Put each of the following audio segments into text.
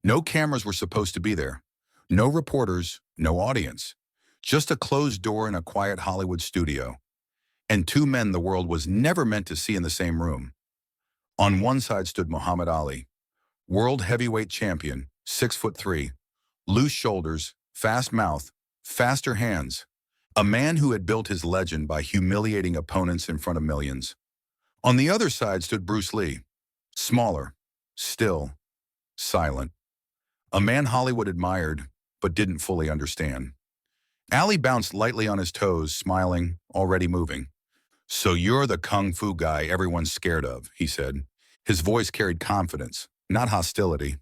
No cameras were supposed to be there. No reporters, no audience. Just a closed door in a quiet Hollywood studio. And two men the world was never meant to see in the same room. On one side stood Muhammad Ali, world heavyweight champion, 6'3", loose shoulders, fast mouth, faster hands. A man who had built his legend by humiliating opponents in front of millions. On the other side stood Bruce Lee, smaller, still, silent. A man Hollywood admired, but didn't fully understand. Ali bounced lightly on his toes, smiling, already moving. "So you're the kung fu guy everyone's scared of," he said. His voice carried confidence, not hostility.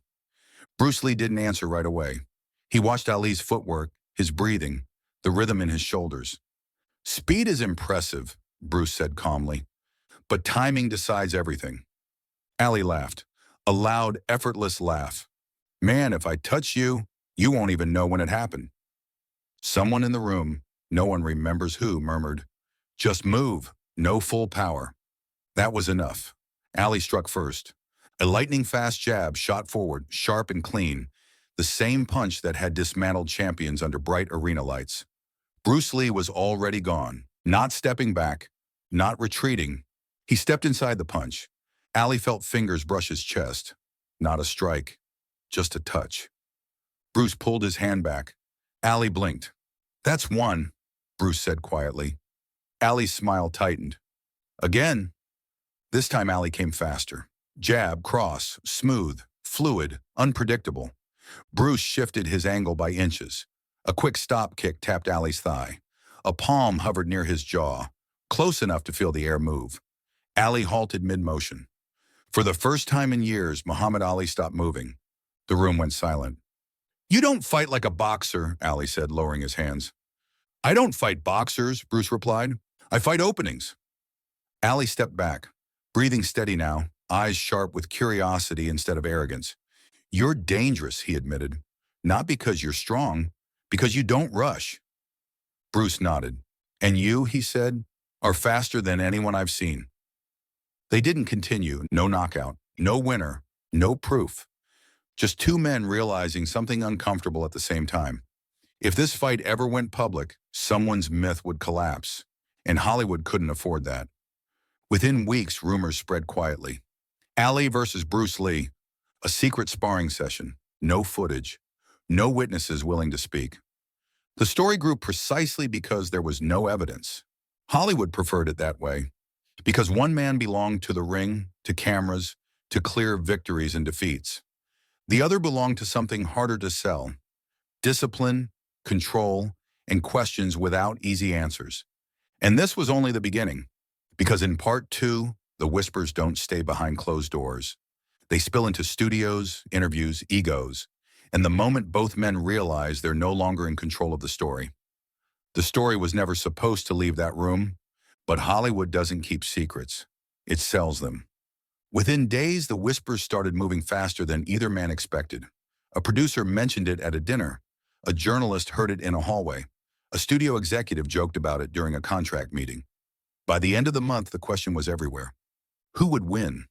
Bruce Lee didn't answer right away. He watched Ali's footwork, his breathing, the rhythm in his shoulders. "Speed is impressive," Bruce said calmly, "but timing decides everything." Ali laughed, a loud, effortless laugh. "Man, if I touch you, you won't even know when it happened." Someone in the room, no one remembers who, murmured, "Just move, no full power." That was enough. Ali struck first. A lightning-fast jab shot forward, sharp and clean, the same punch that had dismantled champions under bright arena lights. Bruce Lee was already gone, not stepping back, not retreating. He stepped inside the punch. Ali felt fingers brush his chest. Not a strike, just a touch. Bruce pulled his hand back. Ali blinked. "That's one," Bruce said quietly. Ali's smile tightened. "Again." This time Ali came faster. Jab, cross, smooth, fluid, unpredictable. Bruce shifted his angle by inches. A quick stop kick tapped Ali's thigh. A palm hovered near his jaw, close enough to feel the air move. Ali halted mid-motion. For the first time in years, Muhammad Ali stopped moving. The room went silent. "You don't fight like a boxer," Ali said, lowering his hands. "I don't fight boxers," Bruce replied. "I fight openings." Ali stepped back, breathing steady now, eyes sharp with curiosity instead of arrogance. "You're dangerous," he admitted. "Not because you're strong, because you don't rush." Bruce nodded. "And you," he said, "are faster than anyone I've seen." They didn't continue. No knockout, no winner, no proof. Just two men realizing something uncomfortable at the same time. If this fight ever went public, someone's myth would collapse, and Hollywood couldn't afford that. Within weeks, rumors spread quietly. Ali versus Bruce Lee, a secret sparring session, no footage, no witnesses willing to speak. The story grew precisely because there was no evidence. Hollywood preferred it that way, because one man belonged to the ring, to cameras, to clear victories and defeats. The other belonged to something harder to sell: discipline, control, and questions without easy answers. And this was only the beginning, because in part two, the whispers don't stay behind closed doors. They spill into studios, interviews, egos, and the moment both men realize they're no longer in control of the story. The story was never supposed to leave that room, but Hollywood doesn't keep secrets. It sells them. Within days, the whispers started moving faster than either man expected. A producer mentioned it at a dinner. A journalist heard it in a hallway. A studio executive joked about it during a contract meeting. By the end of the month, the question was everywhere. Who would win?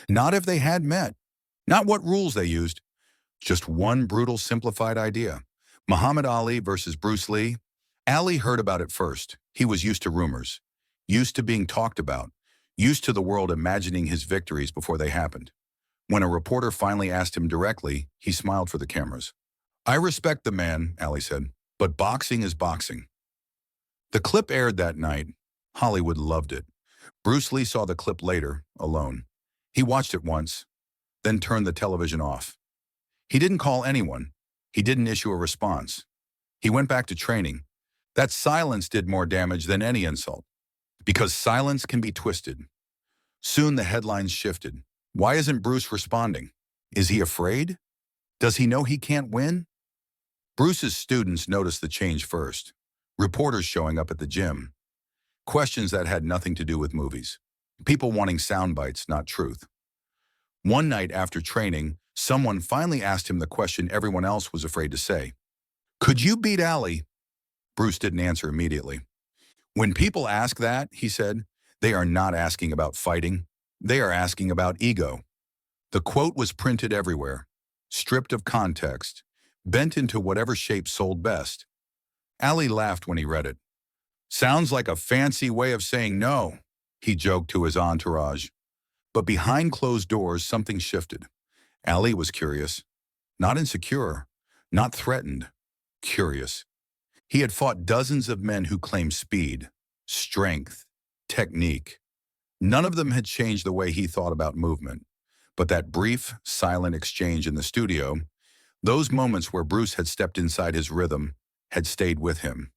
Not if they had met. Not what rules they used. Just one brutal, simplified idea. Muhammad Ali versus Bruce Lee. Ali heard about it first. He was used to rumors, used to being talked about, used to the world imagining his victories before they happened. When a reporter finally asked him directly, he smiled for the cameras. "I respect the man," Ali said, "but boxing is boxing." The clip aired that night. Hollywood loved it. Bruce Lee saw the clip later, alone. He watched it once, then turned the television off. He didn't call anyone. He didn't issue a response. He went back to training. That silence did more damage than any insult, because silence can be twisted. Soon the headlines shifted. Why isn't Bruce responding? Is he afraid? Does he know he can't win? Bruce's students noticed the change first. Reporters showing up at the gym. Questions that had nothing to do with movies. People wanting sound bites, not truth. One night after training, someone finally asked him the question everyone else was afraid to say. "Could you beat Ali?" Bruce didn't answer immediately. "When people ask that," he said, "they are not asking about fighting. They are asking about ego." The quote was printed everywhere. stripped of context, bent into whatever shape sold best. Ali laughed when he read it. Sounds like a fancy way of saying no, he joked to his entourage. But behind closed doors, something shifted. Ali was curious, not insecure, not threatened, curious. He had fought dozens of men who claimed speed, strength, technique. None of them had changed the way he thought about movement. But that brief, silent exchange in the studio, those moments where Bruce had stepped inside his rhythm, had stayed with him.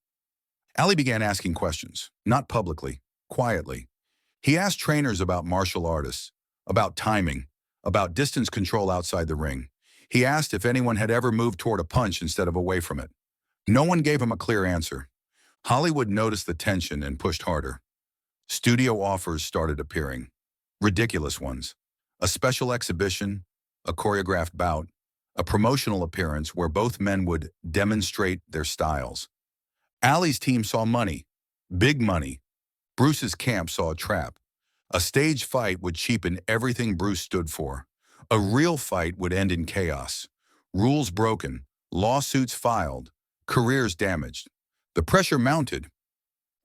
Ali began asking questions, not publicly, quietly. He asked trainers about martial artists, about timing, about distance control outside the ring. He asked if anyone had ever moved toward a punch instead of away from it. No one gave him a clear answer. Hollywood noticed the tension and pushed harder. Studio offers started appearing. Ridiculous ones. A special exhibition, a choreographed bout, a promotional appearance where both men would demonstrate their styles. Ali's team saw money, big money. Bruce's camp saw a trap. A stage fight would cheapen everything Bruce stood for. A real fight would end in chaos. Rules broken, lawsuits filed, careers damaged. The pressure mounted.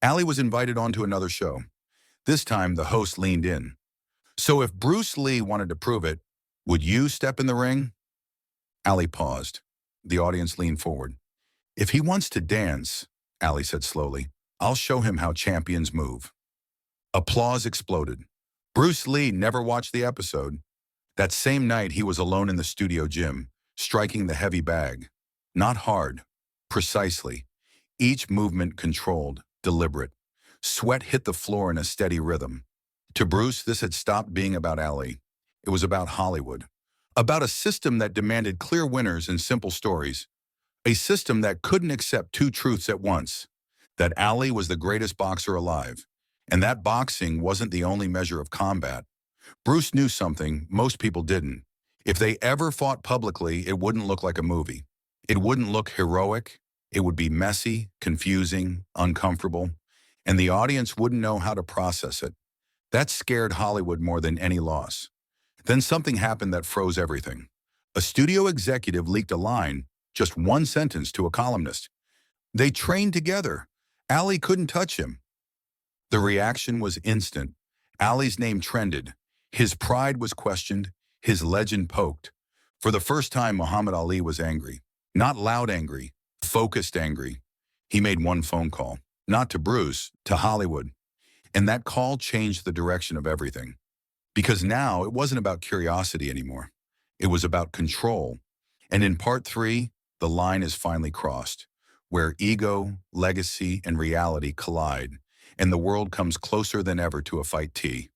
Ali was invited onto another show. This time, the host leaned in. So if Bruce Lee wanted to prove it, would you step in the ring? Ali paused. The audience leaned forward. If he wants to dance, Ali said slowly, I'll show him how champions move. Applause exploded. Bruce Lee never watched the episode. That same night, he was alone in the studio gym, striking the heavy bag. Not hard, precisely. Each movement controlled, deliberate. Sweat hit the floor in a steady rhythm. To Bruce, this had stopped being about Ali. It was about Hollywood. About a system that demanded clear winners and simple stories. A system that couldn't accept two truths at once. That Ali was the greatest boxer alive. And that boxing wasn't the only measure of combat. Bruce knew something most people didn't. If they ever fought publicly, it wouldn't look like a movie. It wouldn't look heroic. It would be messy, confusing, uncomfortable. And the audience wouldn't know how to process it. That scared Hollywood more than any loss. Then something happened that froze everything. A studio executive leaked a line, just one sentence, to a columnist. They trained together. Ali couldn't touch him. The reaction was instant. Ali's name trended. His pride was questioned. His legend poked. For the first time, Muhammad Ali was angry. Not loud angry, focused angry. He made one phone call. Not to Bruce, to Hollywood. And that call changed the direction of everything. Because now it wasn't about curiosity anymore. It was about control. And in part 3, the line is finally crossed, where ego, legacy, and reality collide, and the world comes closer than ever to a fight T.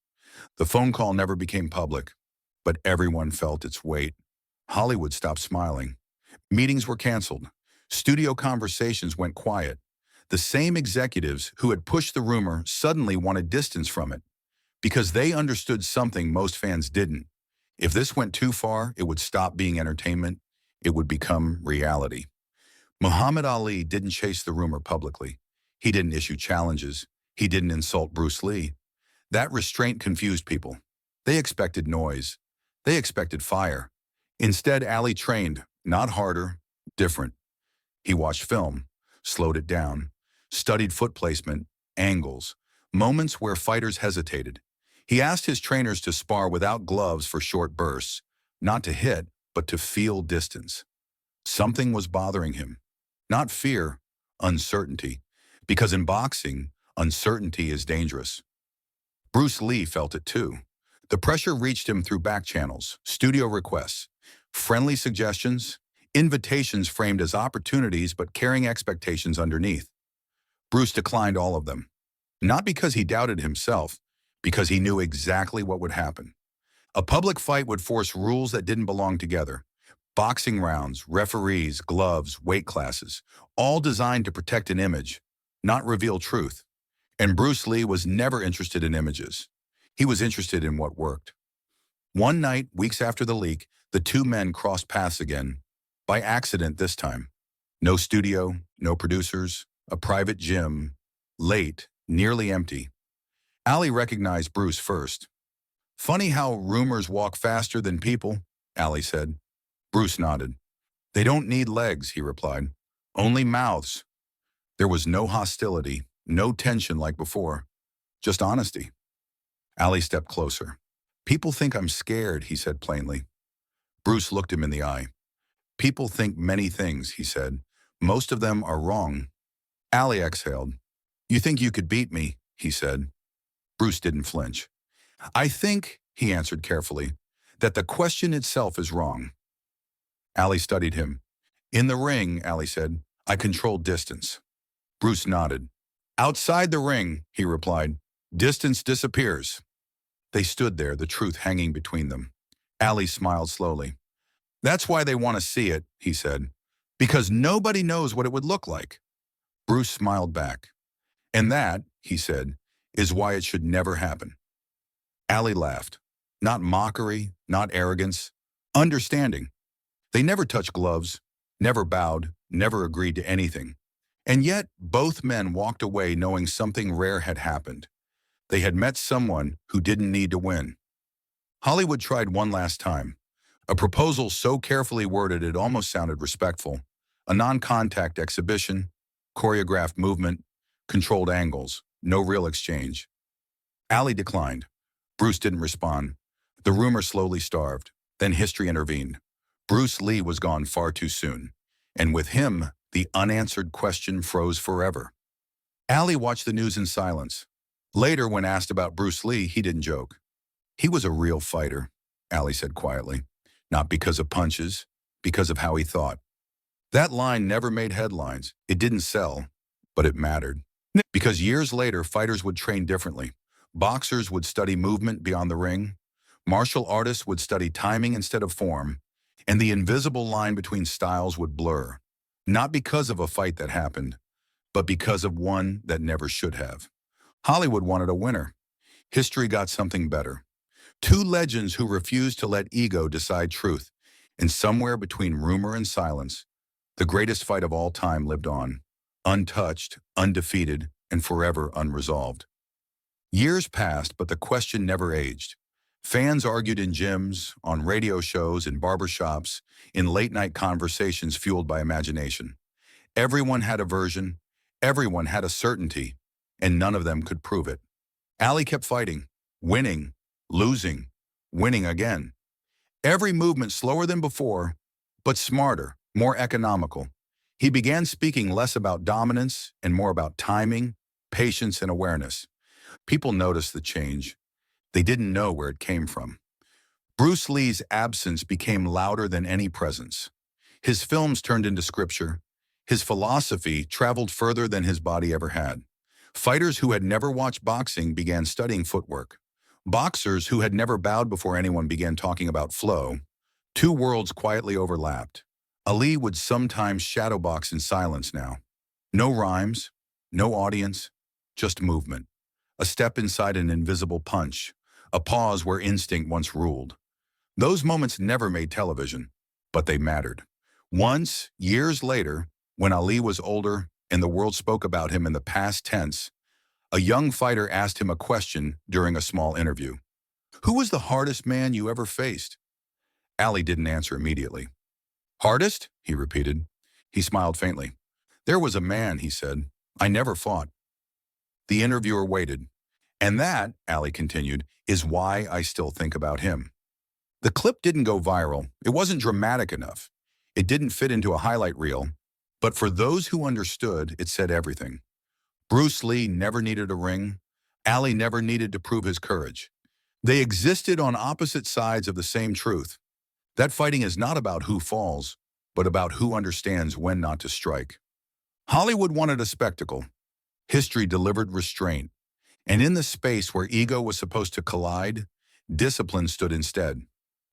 The phone call never became public, but everyone felt its weight. Hollywood stopped smiling. Meetings were canceled. Studio conversations went quiet. The same executives who had pushed the rumor suddenly wanted distance from it, because they understood something most fans didn't. If this went too far, it would stop being entertainment. It would become reality. Muhammad Ali didn't chase the rumor publicly. He didn't issue challenges. He didn't insult Bruce Lee. That restraint confused people. They expected noise. They expected fire. Instead, Ali trained, not harder, different. He watched film, slowed it down, studied foot placement, angles, moments where fighters hesitated. He asked his trainers to spar without gloves for short bursts, not to hit, but to feel distance. Something was bothering him. Not fear, uncertainty. Because in boxing, uncertainty is dangerous. Bruce Lee felt it too. The pressure reached him through back channels, studio requests, friendly suggestions, invitations framed as opportunities but carrying expectations underneath. Bruce declined all of them. Not because he doubted himself, because he knew exactly what would happen. A public fight would force rules that didn't belong together. Boxing rounds, referees, gloves, weight classes, all designed to protect an image, not reveal truth. And Bruce Lee was never interested in images. He was interested in what worked. One night, weeks after the leak, the two men crossed paths again, by accident this time. No studio, no producers, a private gym, late, nearly empty. Ali recognized Bruce first. Funny how rumors walk faster than people, Ali said. Bruce nodded. They don't need legs, he replied. Only mouths. There was no hostility, no tension like before, just honesty. Ali stepped closer. People think I'm scared, he said plainly. Bruce looked him in the eye. People think many things, he said. Most of them are wrong. Ali exhaled. You think you could beat me, he said. Bruce didn't flinch. I think, he answered carefully, that the question itself is wrong. Ali studied him. In the ring, Ali said, I control distance. Bruce nodded. Outside the ring, he replied, distance disappears. They stood there, the truth hanging between them. Ali smiled slowly. That's why they want to see it, he said, because nobody knows what it would look like. Bruce smiled back. And that, he said, is why it should never happen. Ali laughed. Not mockery, not arrogance, understanding. They never touched gloves, never bowed, never agreed to anything. And yet, both men walked away knowing something rare had happened. They had met someone who didn't need to win. Hollywood tried one last time. A proposal so carefully worded it almost sounded respectful. A non-contact exhibition, choreographed movement, controlled angles, no real exchange. Ali declined. Bruce didn't respond. The rumor slowly starved. Then history intervened. Bruce Lee was gone far too soon. And with him, the unanswered question froze forever. Ali watched the news in silence. Later, when asked about Bruce Lee, he didn't joke. He was a real fighter, Ali said quietly. Not because of punches, because of how he thought. That line never made headlines. It didn't sell, but it mattered. Because years later, fighters would train differently. Boxers would study movement beyond the ring. Martial artists would study timing instead of form. And the invisible line between styles would blur. Not because of a fight that happened, but because of one that never should have. Hollywood wanted a winner. History got something better. Two legends who refused to let ego decide truth. And somewhere between rumor and silence, the greatest fight of all time lived on, untouched, undefeated, and forever unresolved. Years passed, but the question never aged. Fans argued in gyms, on radio shows, in barbershops, in late-night conversations fueled by imagination. Everyone had a version, everyone had a certainty, and none of them could prove it. Ali kept fighting, winning, losing, winning again. Every movement slower than before, but smarter, more economical. He began speaking less about dominance and more about timing, patience, and awareness. People noticed the change. They didn't know where it came from. Bruce Lee's absence became louder than any presence. His films turned into scripture. His philosophy traveled further than his body ever had. Fighters who had never watched boxing began studying footwork. Boxers who had never bowed before anyone began talking about flow. Two worlds quietly overlapped. Ali would sometimes shadowbox in silence now. No rhymes, no audience, just movement. A step inside an invisible punch. A pause where instinct once ruled. Those moments never made television, but they mattered. Once, years later, when Ali was older and the world spoke about him in the past tense, a young fighter asked him a question during a small interview. Who was the hardest man you ever faced? Ali didn't answer immediately. Hardest? He repeated. He smiled faintly. There was a man, he said. I never fought. The interviewer waited. And that, Ali continued, is why I still think about him. The clip didn't go viral. It wasn't dramatic enough. It didn't fit into a highlight reel. But for those who understood, it said everything. Bruce Lee never needed a ring. Ali never needed to prove his courage. They existed on opposite sides of the same truth. That fighting is not about who falls, but about who understands when not to strike. Hollywood wanted a spectacle. History delivered restraint. And in the space where ego was supposed to collide, discipline stood instead.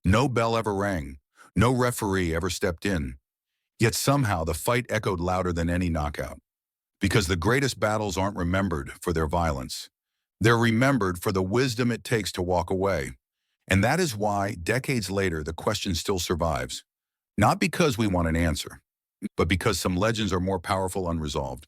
No bell ever rang. No referee ever stepped in. Yet somehow the fight echoed louder than any knockout. Because the greatest battles aren't remembered for their violence. They're remembered for the wisdom it takes to walk away. And that is why, decades later, the question still survives. Not because we want an answer, but because some legends are more powerful unresolved.